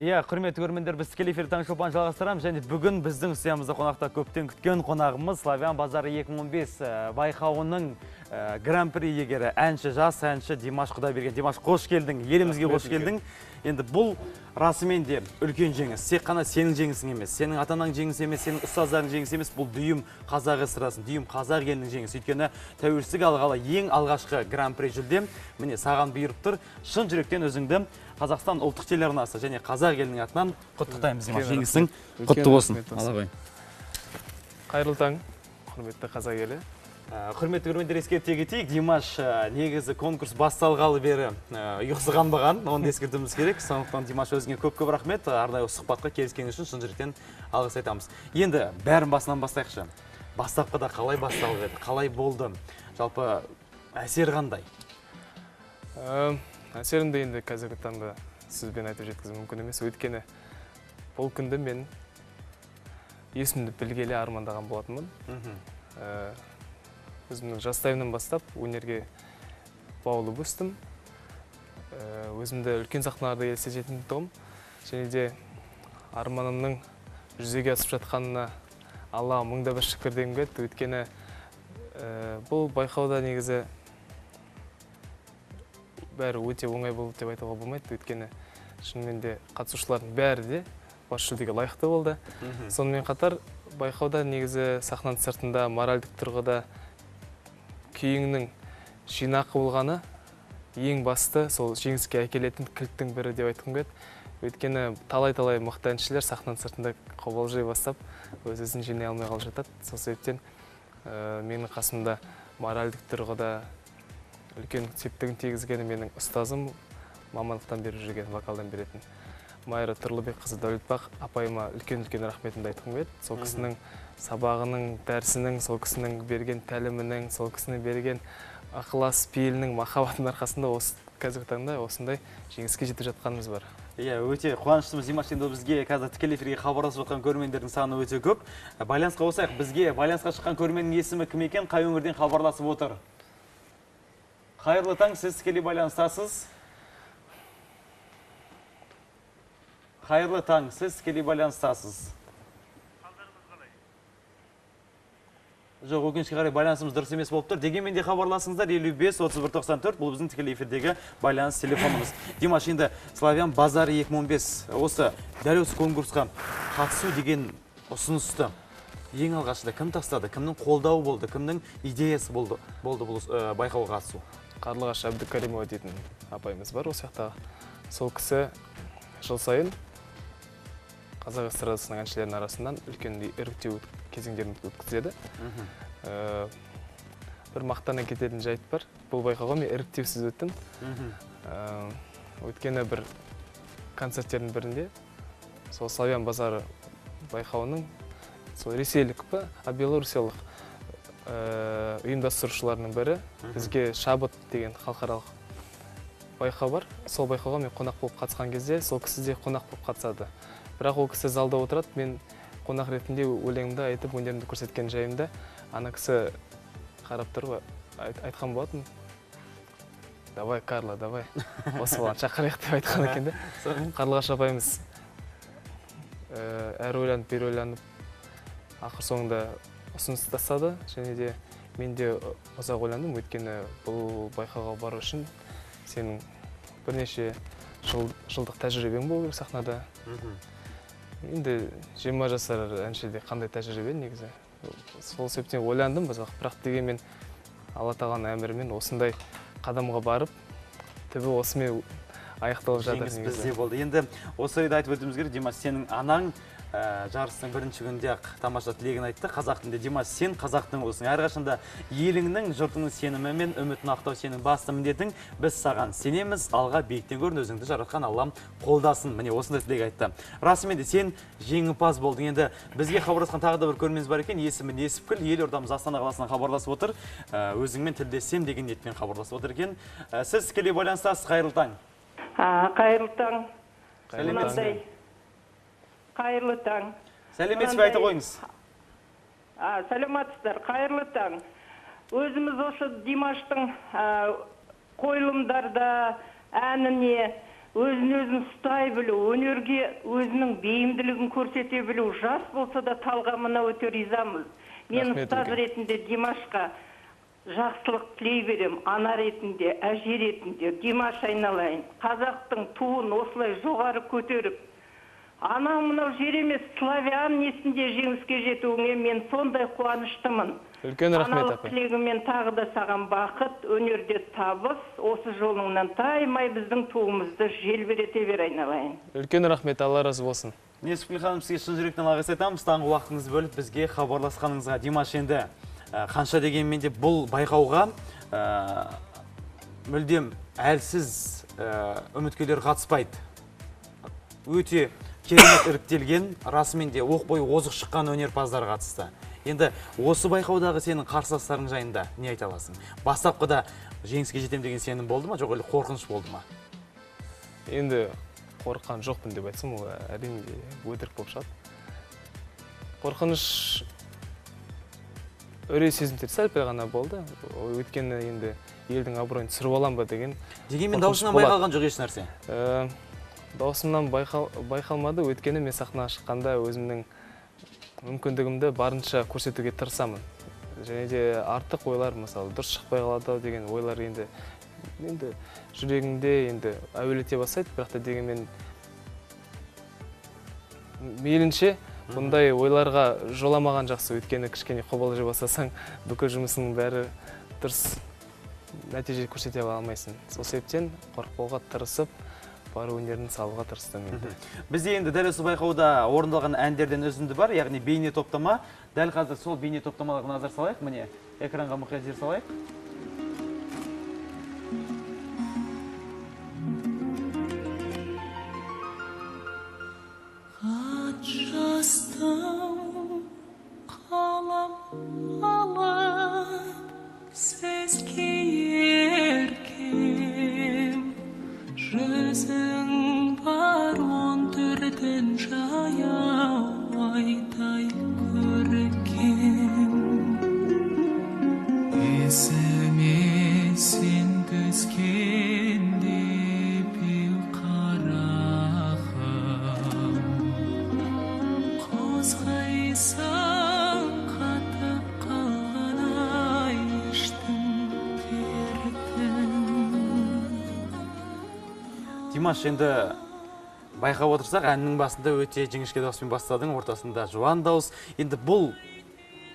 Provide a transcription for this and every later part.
Иә, құрметті көрермендер, біз тікелей эфирде таңғы шоуды жалғастырамыз және бүгін біздің студиямызда қонақта көптен күткен қонағымыз Славян базары 2015 байқауының гран-при иегері, жас әнші Димаш Құдайберген. Димаш, қош келдің, елімізге қош келдің. Енді бұл расымен де үлкен жеңіс. Тек қана сенің жеңісің емес, сенің ата-анаң жеңісі емес, сенің ұстаздарың жеңісі емес, бұл дүйім қазақ эстрадасын, дүйім қазақ елінің жеңісі. Өйткені тәуелсіздік алғалы ең алғашқы гран-при жүлдем міне саған бұйырып тұр. Шын жүректен өзіңді Қазақстан ұлттық телеарнасы және қазақ елінің атынан құттықтаймыз. Димаш, жеңісің құтты болсын. Қайырлы таң, құрметті қазақ елі. Құрметті көрермендер, ескерте кетейік, Димаш негізі конкурс басталғалы бері ұйқысығанбаған, оны ескертуіміз керек. Сондықтан Димаш, өзіңе көп рахмет, арнайы сұхбатқа келіскен үшін шын жүректен алғыс айтамыз. Енді бәрін басынан бастайықшы. Бастапқыда қалай басталды еді, қалай болды? Жалпы әсер қандай? Әсерімді енді қазіргі таңда сөзбен айтып жеткізу мүмкін емес. Өйткені бұл күнді мен есімді білгелі армандаған болатынмын. Өзімнің жастайымнан бастап өнерге баулып өстім. Өзімді үлкен сахналарда елестететін тұғым. Және де арманымның жүзеге асып жатқанына Аллаға мыңда бір шүкір дегім келеді. Өйткені бұл байқауда негізі бәрі өте оңай болды деп айтуға болмайды. Өйткені шынымен де қатысушылардың бәрі де бас жүлдеге лайықты болды. Сонымен қатар байқауда негізі сахнаның сыртында моральдық тұрғыда күйіңнің жинақы болғаны ең басты сол жеңіске әкелетін кілттің бірі деп айтқым келеді. Өйткені талай-талай мықты әншілер сахнаның сыртында қобалжи бастап өз-өзін жинай алмай қалып жатады. Сол себептен менің қасымда моральдық тұрғыда үлкен септігін тигізгені менің ұстазым, мамандықтан беріп жүрген, вокалдан беретін Майра Тұрлыбекқызы Дәулетбақ апайыма үлкен-үлкен рахметімді айтқым келеді. Сол кісінің сабағының, дәрісінің, сол кісінің берген тәлімінің, сол кісінің берген ықылас пейілінің, махаббатының арқасында қазіргі таңда осындай жеңіске жетіп жатқанымыз бар. Иә, өте қуаныштымыз. Димаш, енді бізге қазір тікелей эфирге хабарласып жатқан көрермендердің саны өте көп. Байланысқа қосайық. Бізге байланысқа шыққан көрерменнің есімі кім екен, қай өңірден хабарласып отыр? Қайырлы таң, сіз тікелей байланыстасыз. Қайырлы таң, сіз тікелей байланыстасыз. Жоқ, өкінішке қарай байланысымыз дұрыс емес болып тұр. Дегенмен де хабарласыңыздар 55-31-94, бұл біздің тікелей эфирдегі байланыс телефонымыз. Димаш, енді Славян базары 2015 осы дәл осы конкурсқа қатысу деген ұсынысты ең алғашында кім тастады, кімнің қолдауы болды, кімнің идеясы болды бұл байқауға қатысу? Қарлығаш Әбдікаримова дейтін апайымыз бар осы жақтағы. Сол кісі жыл сайын қазақ эстрадасының әншілерінің арасынан үлкен іріктеу кезеңдерін өткізеді. Бір мақтана кететін жайт бар. Бұл байқауға мен іріктеусіз өттім. Өткені бір концерттердің бірінде сол Славян базары байқауының сол ресейлік па, белорусиялық ұйымдастырушыларының бірі бізге Шабыт деген халықаралық байқау бар. Сол байқауға мен қонақ болып қатысқан кезде сол кісі де қонақ болып қатысады. Бірақ ол кісі залда отырады, мен қонақ ретінде өлеңімді айтып, өнерімді көрсеткен жайымда ана кісі қарап тұрып айтқан болатын. Давай, Карла, давай. Осы баланы шақырайық деп айтқан екен де. Қарлығаш апайымыз әр ойланып, бер ойланып, ақыр соңында ұсыныс тастады. Және де мен де ұзақ ойландым, өйткені бұл байқауға бару үшін сенің бірнеше жылдық тәжірибең болу керек сахнада. Енді 20 жасар әншіде қандай тәжірибе негізі. Сол себептен ойландым, бірақ дегенмен Алла тағаланың әмірімен осындай қадамға барып, түбі осымен аяқталып жатыр негізі. Жеңіс бізде болды. Енді осы орайда айтып өтуіміз керек, Димаш, сенің анаң жарыстың бірінші күнде тамаша тілегін айтты. Қазақ тілінде, Димаш, сен қазақтың болсын. Әрқашанда еліңнің, жұртыңның сенімі мен үмітін ақтау сенің басты міндетің. Біз саған сенеміз, алға биіктен көрін, өзіңді жаратқан Аллам қолдасын. Міне осындай тілек айтты. Расымен де сен жеңімпаз болдың. Енді бізге хабарласқан тағы да бір көрерменіміз бар екен. Есімі Несіпкүл, елордамыз Астана қаласынан хабарласып отыр. Өзіңмен тілдессем деген ниетпен хабарласып отыр екен. Сіз тікелей байланыстасыз. Қайырлы таң. Қайырлы таң. Сәлеметсіз. Қайырлы таң. Сәлеметсіз бе, айта қойыңыз. Сәлеметсіздер, қайырлы таң. Өзіміз осы Димаштың қойылымдарда, әніне, өзін ұстай білу, өнерге өзінің бейімділігін көрсете білу, жас болса да талғамына өте ризамыз. Мен Рахмет ұстаз үлкен. ретінде Димашқа жақсылық тілей берем, ана ретінде, әже ретінде. Димаш айналайын. Қазақтың туын осылай жоғары көтеріп, анау мынау жер емес, славян несінде жеңіске жетуіңе мен сондай қуаныштымын. Үлкен рахмет Аналық апа. тілегімен тағы да саған бақыт, өнерде табыс, осы жолыңнан таймай біздің туымызды желбірете бер айналайын. Үлкен рахмет, Алла разы болсын. Несіпкүл ханым, сізге шын жүректен алғыс айтамыз. Таңғы уақытыңызды бөліп бізге хабарласқаныңызға. Димаш, енді қанша дегенмен де бұл байқауға мүлдем әлсіз үміткерлер қатыспайды. Өте керемет іріктелген, расымен де оқ бойы озық шыққан өнерпаздар қатысты. Енді осы байқаудағы сенің қарсыластарың жайында не айта аласың? Бастапқыда жеңіске жетем деген сенім болды ма, жоқ әлде қорқыныш болды ма? Енді қорыққан жоқпын деп айтсам, ол әрине өтірік болып шығады. Қорқыныш үрей сезімдер сәл-пәл ғана болды. Өйткені енді елдің абыройын түсіріп алам ба деген. Дегенмен даусынан байқалған жоқ еш нәрсе. Даусымнан байқалмады, өйткені мен сахнаға шыққанда өзімнің мүмкіндігімді барынша көрсетуге тырысамын. Және де артық ойлар, мысалы, дұрыс шықпай қалады деген ойлар енді жүрегіңде енді әуелете бастайды, бірақ та дегенмен мейлінше бұндай ойларға жоламаған жақсы, өйткені кішкене қобалжи бастасаң, бүкіл жұмысының бәрі дұрыс нәтиже көрсете алмайсың. Сол себептен қорықпауға тырысып, бар өнерін салуға тырыстым енді. Бізде енді дәл осы байқауда орындалған әндерден үзінді бар, яғни бейне топтама. Дәл қазір сол бейне топтамаларға назар салайық, міне экранға мұқият зер салайық. Жүзің бар он түрден жаяу айтай көркем. Есіме сен түскенде беу қарағым, қозғайсың қатып қалған ай іштің дертін. Димаш, енді байқап отырсақ, әннің басында өте жіңішке дауыспен бастадың, ортасында жуан дауыс. Енді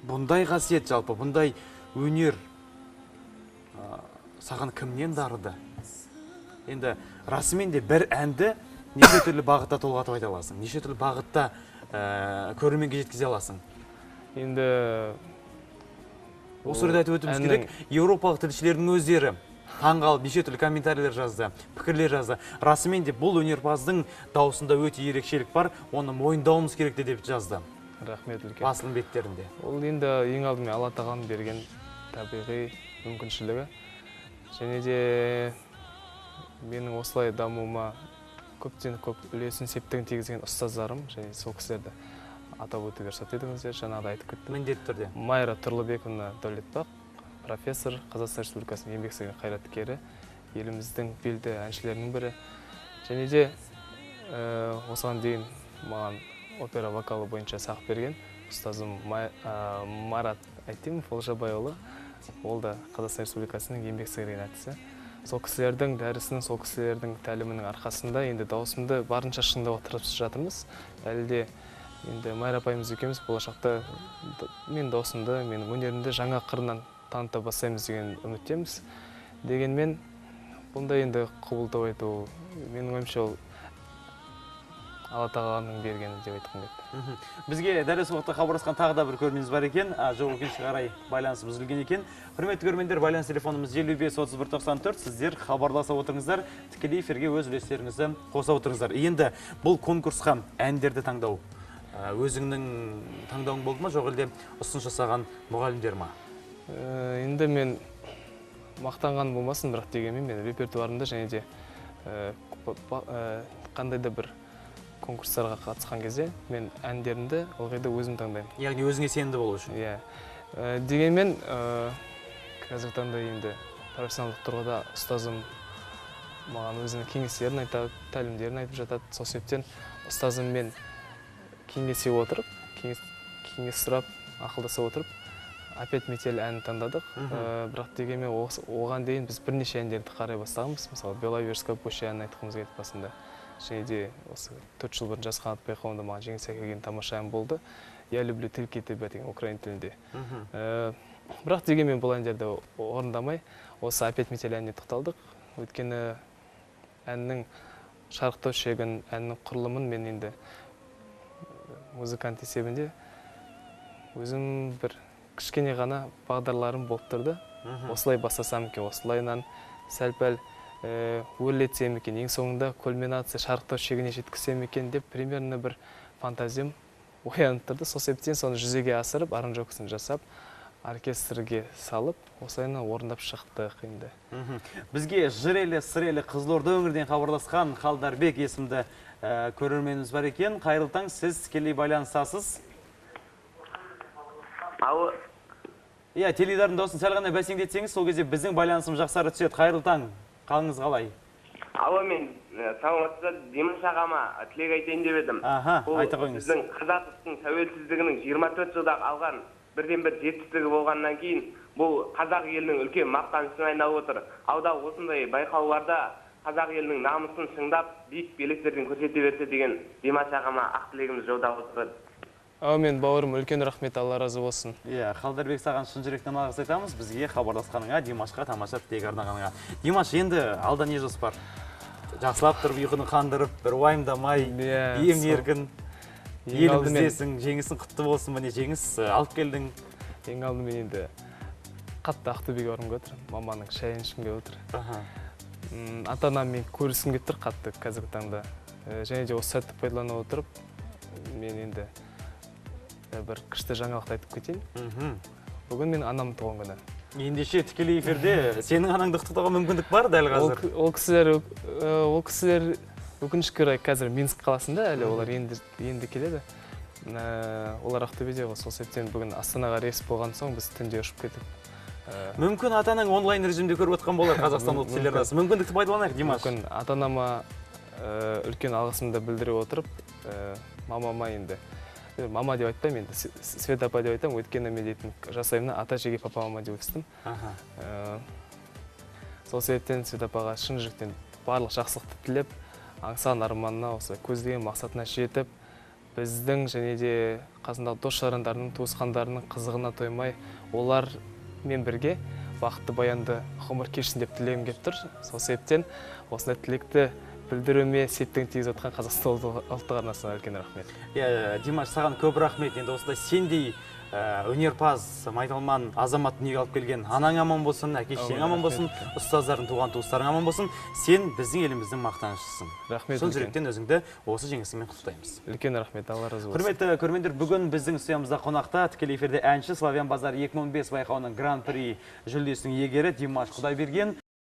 бұндай қасиет, жалпы бұндай өнер саған кімнен дарыды? Енді расымен де бір әнді неше түрлі бағытта толғатып айта аласың? Неше түрлі бағытта көрерменге жеткізе аласың? Енді осы орайда айтып өтуіміз керек, еуропалық тілшілердің өздері таңғалып неше түрлі комментарийлер жазды, пікірлер жазды. Расымен де бұл өнерпаздың даусында өте ерекшелік бар, оны мойындауымыз керек деп жазды. Рахмет үлкен. Басылым беттерінде. Ол енді ең алдымен Алла тағаланың берген табиғи мүмкіншілігі. Және де менің осылай дамуыма көптен көп үлесін септігін тигізген ұстаздарым, және сол кісілерді атап өтуге рұқсат етіңіздер, жаңағыда айтып кеттім. Міндетті түрде. Майра Тұрлыбековна Дәулетбақ, профессор, Қазақстан Республикасының еңбек сіңірген қайраткері, еліміздің белді әншілерінің бірі. Және де осыған дейін маған опера вокалы бойынша сақ берген ұстазым Марат Айтимов Олжабайұлы, ол да Қазақстан Республикасының еңбек сіңірген әртісі. Сол кісілердің дәрісінің, сол кісілердің тәлімінің арқасында енді даусымды барынша шыңдауға тырысып жатырмыз. Әлі де енді Майра апайымыз екеуміз болашақта мен даусымды, менің өнерімді жаңа қырынан таныта бастаймыз деген үміттеміз. Дегенмен бұндай енді құбылтып айту, менің ойымша ол Алла тағаланың бергені деп айтқым келеді. Бізге дәл осы уақытта хабарласқан тағы да бір көрерменіміз бар екен. Жоқ өкінішке қарай байланысымыз үзілген екен. Құрметті көрермендер, байланыс телефонымыз 55-31-94. Сіздер хабарласа отырыңыздар, тікелей эфирге өз үлестеріңізді қоса отырыңыздар. Енді бұл конкурсқа әндерді таңдау өзіңнің таңдауың болды ма, жоқ әлде ұсыныс жасаған мұғалімдер ма? Енді мен мақтанған болмасын, бірақ дегенмен мен репертуарымда және де қандай да бір конкурстарға қатысқан кезде мен әндерімді ылғи да өзім таңдаймын. Яғни өзіңе сенімді болу үшін. Иә. Дегенмен қазіргі таңда енді профессионалдық тұрғыда ұстазым маған өзінің кеңестерін айтады, тәлімдерін айтып жатады. Сол себептен ұстазыммен кеңесе отырып, кеңес сұрап, ақылдаса отырып, опять метель әнін таңдадық. Бірақ дегенмен оған дейін біз бірнеше әндерді қарай бастағанбыз. Мысалы, Беловежская пуща әнін айтқымыз келді басында. Және де осы 4 жыл бұрын жас қанат байқауында маған жеңіс әкелген тамаша ән болды. Я люблю только тебя деген украин тілінде. Бірақ дегенмен бұл әндерді орындамай, осы опять метель әніне тоқталдық. Өйткені әннің шарықтау шегін, әннің құрылымын мен енді музыкант есебінде өзім бір кішкене ғана бағдарларым болып тұрды. Осылай бастасам екен, осылайынан сәл-пәл өрлетсем екен, ең соңында кульминация шарықтау шегіне жеткізсем екен деп примерно бір фантазиям оянып тұрды. Сол себептен соны жүзеге асырып, аранжировкасын жасап, оркестрге салып, осылайынан орындап шықтық енді. Бізге жырелі, сырелі Қызылорда өңірден хабарласқан Қалдарбек есімді көрерменіміз бар екен. Қайырлы таң, сіз тікелей байланысасыз. Ау. Иә, теледидардың дауысын сәл ғана бәсеңдетсеңіз, сол кезде біздің байланысымыз жақсара түседі. Қайырлы таң, қалыңыз қалай? Ау, мен саламатсыздар, Димаш ағама тілек айтайын деп едім. Айта қойыңыз. Біздің қазақтың тәуелсіздігінің 24 жылда алған бірден-бір жетістігі болғаннан кейін, бұл қазақ елінің үлкен мақтанышына айналып отыр. Ауда осындай байқауларда қазақ елінің намысын шыңдап, биік белестерден көрсете берсе деген Димаш ағама ақ тілегіміз жолдап отырады. Әумин, бауырым, үлкен рахмет, Алла разы болсын. Иә, Қалдарбек, саған шын жүректен алғыс айтамыз бізге хабарласқаныңа, Димашқа тамаша тілек арнағаныңа. Димаш, енді алда не жоспар? Жақсылап тұрып, ұйқыны қандырып, бір уайымдамай, емін-еркін, еліміздесің, жеңісің құтты болсын, міне жеңіс алып келдің. Ең алдымен енді қатты Ақтөбеге барғым келіп отыр, маманың шайын ішкім келіп отыр. Ата-анаммен көріскім келіп тұр қатты қазіргі таңда. Және де осы сәтті пайдалана отырып, мен енді бір күшті жаңалықты айтып кетейін. Бүгін мен анамның туған күні. Ендеше тікелей эфирде сенің анаңды құттықтауға мүмкіндік бар дәл қазір. Ол кісілер өкінішке орай қазір Минск қаласында, әлі олар енді келеді. Олар Ақтөбеде ғой, сол себептен бүгін Астанаға рейс болған соң біз түнде ұшып кетіп. Мүмкін ата-анаң онлайн режимде көріп отқан болар Қазақстан ұлттық телеарнасы. Мүмкіндікті пайдаланайық, Димаш. Мүмкін ата-анама үлкен алғысымды білдіре отырып, мамама енді мама деп айтпаймын, енді Света апа деп айтам, өйткені мен дейтін жасаймына ата-әжеге папа-мама деп өстім. Сол себептен Света апаға шын жүректен барлық жақсылықты тілеп, аңсаған арманына, осы көздеген мақсатына жетіп, біздің және де қасындағы дос-жарандардың, туысқандарының қызығына тоймай, олармен бірге бақытты баянды ғұмыр кешсін деп тілегім келіп тұр. Сол себептен осындай тілекті білдіруіме септігін тигізіп отқан Қазақстан ұлттық арнасына үлкен рахмет. Димаш, саған көп рахмет. Енді осындай сендей өнерпаз, майталман азамат дүниеге алып келген анаң аман болсын, әке-шешең аман болсын, ұстаздардың, туған туыстарың аман болсын. Сен біздің еліміздің мақтанышысың. Рахмет. Шын жүректен өзіңді осы жеңісіңмен құттықтаймыз. Үлкен рахмет, Алла разы болсын. Құрметті көрермендер, бүгін біздің студиямызда қонақта тікелей эфирде әнші Славян Базар 2015 байқауының гран-при жүлдесінің иегері Димаш Құдайберген.